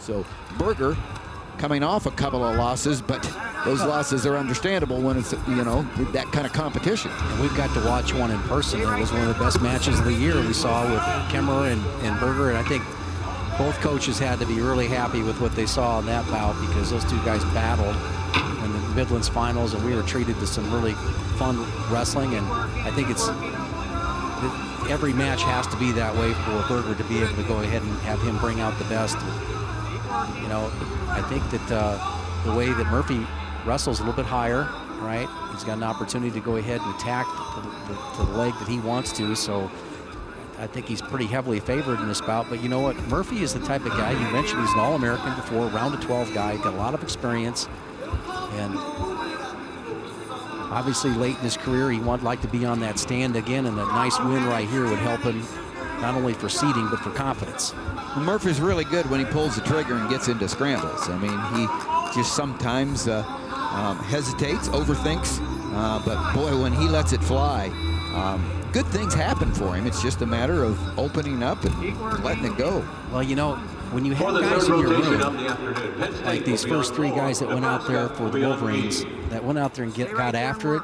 So Berger coming off a couple of losses, but those losses are understandable when it's, you know, that kind of competition. And we've got to watch one in person. It was one of the best matches of the year we saw with Kemmerer and Berger, and I think both coaches had to be really happy with what they saw in that bout, because those two guys battled in the Midlands finals, and we were treated to some really fun wrestling. And I think every match has to be that way for Berger to be able to go ahead and have him bring out the best. You know, I think that the way that Murphy wrestles a little bit higher, right? He's got an opportunity to go ahead and attack to the leg that he wants to. So I think he's pretty heavily favored in this bout. But you know what? Murphy is the type of guy, you mentioned he's an All-American before, round of 12 guy, got a lot of experience. And obviously late in his career, he would like to be on that stand again, and a nice win right here would help him not only for seeding, but for confidence. Well, Murphy's really good when he pulls the trigger and gets into scrambles. I mean, he just sometimes hesitates, overthinks, but boy, when he lets it fly, good things happen for him. It's just a matter of opening up and letting it go. Well, you know, when you have guys in your room, like these first three guys that went out there for the Wolverines, that went out there and got after it,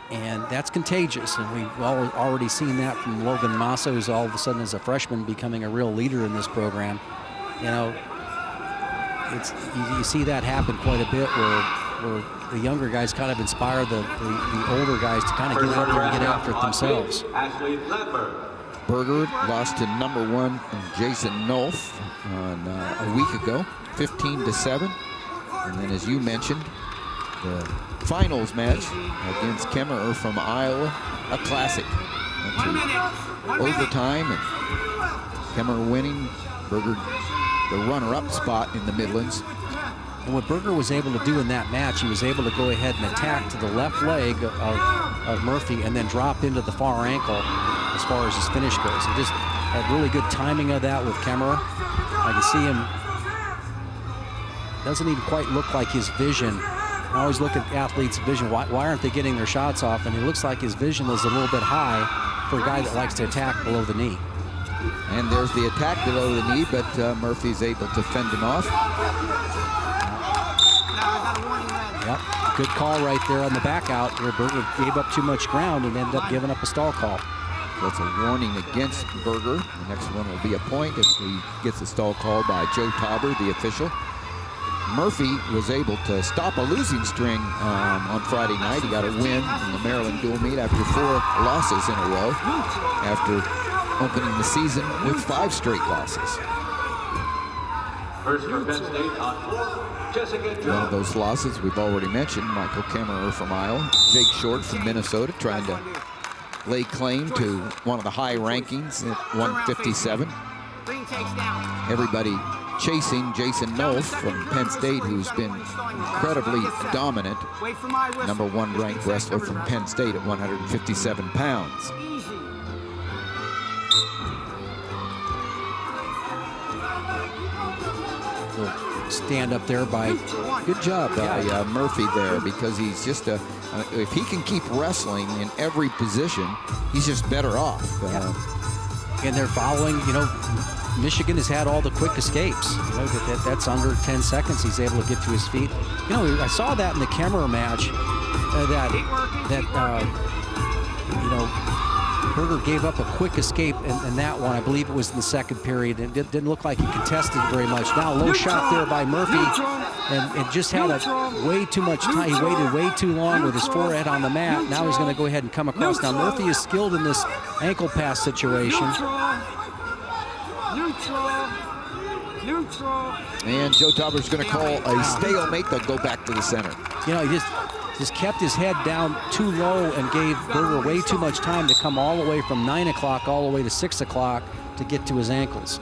and that's contagious. And we've already seen that from Logan Massa, who's all of a sudden as a freshman becoming a real leader in this program. You know, you see that happen quite a bit where the younger guys kind of inspire the older guys to kind of get out there and get after it themselves. Berger lost to #1 Jason Nolf on a week ago, 15-7. And then, as you mentioned, the finals match against Kemmerer from Iowa, a classic. Overtime, and Kemmerer winning, Berger the runner-up spot in the Midlands. And what Berger was able to do in that match, he was able to go ahead and attack to the left leg of Murphy and then drop into the far ankle as far as his finish goes. He just had really good timing of that with Kemmerer. I can see him, doesn't even quite look like his vision. I always look at athletes' vision. Why aren't they getting their shots off? And it looks like his vision is a little bit high for a guy that likes to attack below the knee. And there's the attack below the knee, but Murphy's able to fend him off. Yep, good call right there on the back out where Berger gave up too much ground and ended up giving up a stall call. So that's a warning against Berger. The next one will be a point if he gets a stall call by Joe Tauber, the official. Murphy was able to stop a losing string on Friday night. He got a win in the Maryland dual meet after 4 losses in a row, after opening the season with 5 straight losses. First for Penn State on Jessica Jones. One of those losses we've already mentioned, Michael Kemmerer from Iowa, Jake Short from Minnesota, trying to lay claim to one of the high rankings at 157. Everybody chasing Jason Nolf from Penn State, who's been incredibly dominant. #1 ranked wrestler from Penn State at 157 pounds. Stand up there by, good job by Murphy there, because he's just if he can keep wrestling in every position, he's just better off. And they're following, you know, Michigan has had all the quick escapes. You know, that's under 10 seconds. He's able to get to his feet. You know, I saw that in the Kemmerer match, you know, Berger gave up a quick escape in that one. I believe it was in the second period. It didn't look like he contested very much. Now, low shot there by Murphy, and just had way too much time. He waited way too long with his forehead on the mat. Now he's going to go ahead and come across. Now, Murphy is skilled in this ankle pass situation. And Joe Tauber's going to call a stalemate. They'll go back to the center. You know, he just kept his head down too low and gave Berger way too much time to come all the way from 9 o'clock all the way to 6 o'clock to get to his ankles.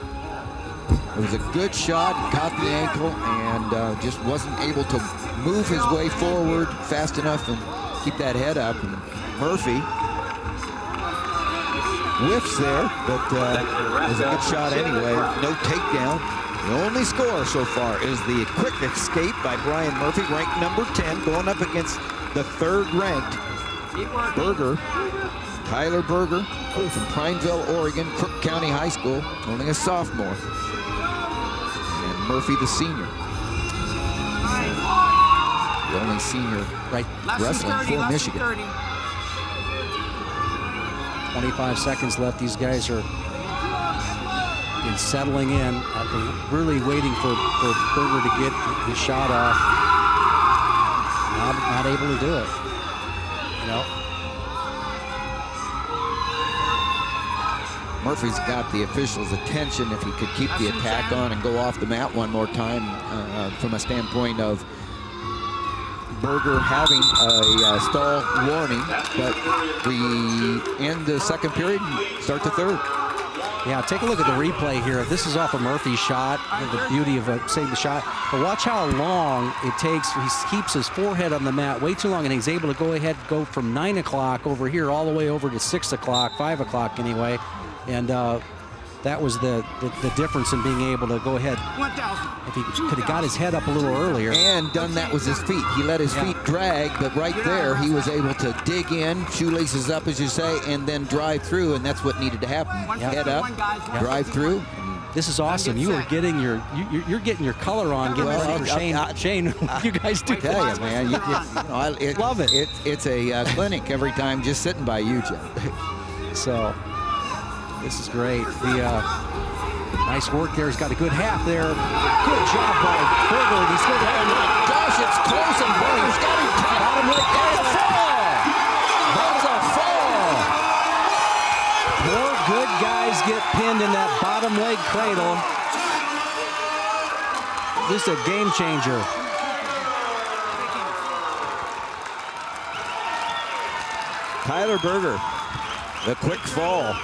It was a good shot, caught the ankle, and just wasn't able to move his way forward fast enough and keep that head up. And Murphy whiffs there, but it was a good shot anyway. No takedown. The only score so far is the quick escape by Brian Murphy, ranked #10, going up against the 3rd-ranked Berger, Tyler Berger, from Prineville, Oregon, Crook County High School, only a sophomore. And Murphy, the senior. The only senior Right. wrestling for Michigan. 25 seconds left. These guys are settling in, really waiting for Berger to get his shot off. Not able to do it. You know. Murphy's got the officials' attention if he could keep the attack on and go off the mat one more time from a standpoint of Berger having a stall warning, but we end the second period and start the third. Yeah, take a look at the replay here. This is off of Murphy's shot, the beauty of saving the shot. But watch how long it takes. He keeps his forehead on the mat way too long, and he's able to go ahead and go from 9 o'clock over here all the way over to 6 o'clock, 5 o'clock anyway. And that was the difference in being able to go ahead. If he could have got his head up a little earlier. And done that with his feet. He let his feet drag, but right there he was able to dig in, shoelaces up as you say, and then drive through, and that's what needed to happen. Head up, drive through. This is awesome. You are getting you're getting your color on, getting ready for Shane. You guys do. I tell you, man, I love it. It's a clinic every time just sitting by you, Jeff. So this is great. The nice work there. He's got a good half there. Good job by Berger. He's going to gosh, it's close and Berger's got him tied. bottom leg. That's a fall. That's a fall. Four good guys get pinned in that bottom leg cradle. This is a game changer. Tyler Berger, the quick fall.